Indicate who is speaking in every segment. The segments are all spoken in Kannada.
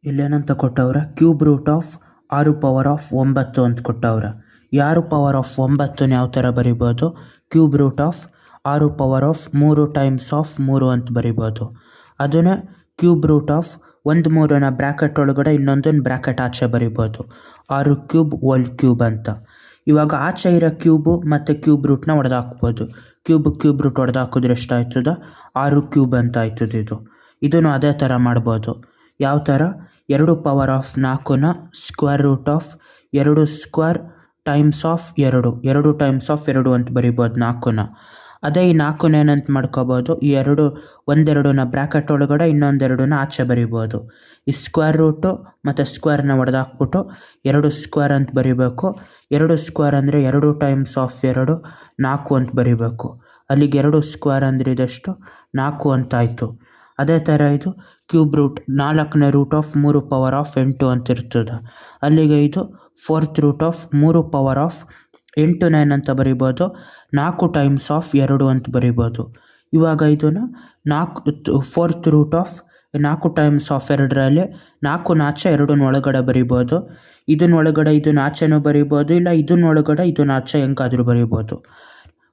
Speaker 1: ಇಲ್ಲೇನಂತ ಕೊಟ್ಟವ್ರೆ, cube root of 6 power of 9 ಅಂತ ಕೊಟ್ಟವ್ರೆ. ಈ 6 ಪವರ್ ಆಫ್ 9 ಯಾವ ಥರ ಬರಿಬೋದು? Cube root of 6 power of 3 times of 3 ಅಂತ ಬರಿಬೋದು. ಅದನ್ನೇ ಕ್ಯೂಬ್ ರೂಟ್ ಆಫ್ 1 ಬ್ರ್ಯಾಕೆಟ್ ಒಳಗಡೆ ಇನ್ನೊಂದನ್ನು ಬ್ರ್ಯಾಕೆಟ್ ಆಚೆ ಬರಿಬೋದು. 6 ಕ್ಯೂಬ್ ಹೋಲ್ ಕ್ಯೂಬ್ ಅಂತ. ಇವಾಗ ಆಚೆ ಇರೋ ಕ್ಯೂಬು ಮತ್ತು ಕ್ಯೂಬ್ ರೂಟ್ನ ಹೊಡೆದಾಕ್ಬೋದು. ಕ್ಯೂಬ್ ರೂಟ್ ಹೊಡೆದಾಕಿದ್ರೆ ಎಷ್ಟಾಯ್ತದ? 6 ಕ್ಯೂಬ್ ಅಂತ ಆಯ್ತದೆ ಇದು. ಇದನ್ನು ಅದೇ ಥರ ಮಾಡ್ಬೋದು. ಯಾವ ಥರ? 2 ಪವರ್ ಆಫ್ 4ನ square root of 2 square times of 2 times of 2 ಅಂತ ಬರಿಬೋದು 4ನ. ಅದೇ ಈ 4ನ ಏನಂತ ಮಾಡ್ಕೋಬೋದು? ಈ 2 ಬ್ರ್ಯಾಕೆಟ್ ಒಳಗಡೆ ಇನ್ನೊಂದೆರಡನ್ನ ಆಚೆ ಬರಿಬೋದು. ಈ ಸ್ಕ್ವೇರ್ ರೂಟು ಮತ್ತು ಸ್ಕ್ವೇರ್ನ ಹೊಡೆದಾಕ್ಬಿಟ್ಟು 2 ಸ್ಕ್ವೇರ್ ಅಂತ ಬರಿಬೇಕು. 2 ಸ್ಕ್ವೇರ್ ಅಂದರೆ 2 ಟೈಮ್ಸ್ ಆಫ್ 2 4 ಅಂತ ಬರಿಬೇಕು. ಅಲ್ಲಿಗೆ 2 ಸ್ಕ್ವೇರ್ ಅಂದರೆ ಇದೆಷ್ಟು? 4 ಅಂತ ಆಯಿತು. ಅದೇ ಥರ ಇದು ಕ್ಯೂಬ್ ರೂಟ್ 4ನೇ ರೂಟ್ ಆಫ್ 3 ಪವರ್ ಆಫ್ 8 ಅಂತ ಇರ್ತದೆ. ಅಲ್ಲಿಗೆ ಇದು 4th root of 3 power of 8ನ ಏನಂತ ಬರಿಬೋದು? 4 ಟೈಮ್ಸ್ ಆಫ್ 2 ಅಂತ ಬರಿಬೋದು. ಇವಾಗ ಇದನ್ನು 4th root of 4 times of 2ರಲ್ಲಿ 4ನ ಆಚೆ 2ನ ಒಳಗಡೆ ಬರಿಬೋದು. ಇದನ್ನ ಒಳಗಡೆ ಇದನ್ನ ಆಚೆನೂ ಬರಿಬೋದು, ಇಲ್ಲ ಇದನ್ನ ಒಳಗಡೆ ಇದನ್ನ ಆಚೆ ಹೆಂಗಾದರೂ ಬರಿಬೋದು.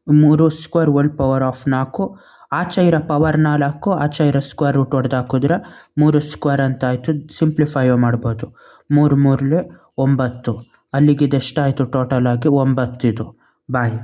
Speaker 1: 3 ಸ್ಕ್ವೇರ್ ಹೋಲ್ ಪವರ್ ಆಫ್ 4, ಆಚೆ ಇರೋ ಪವರ್ 4, ಆಚೆ ಇರೋ ಸ್ಕ್ವೇರ್ ರೂಟ್ ಹೊಡೆದು ಹಾಕಿದ್ರೆ 3 ಸ್ಕ್ವೇರ್ ಅಂತ ಆಯಿತು. ಸಿಂಪ್ಲಿಫೈ ಮಾಡ್ಬೋದು. 3 3 9. ಅಲ್ಲಿಗೆ ಇದೆಷ್ಟಾಯಿತು ಟೋಟಲ್ ಆಗಿ? 9 ಇದು. ಬಾಯ್.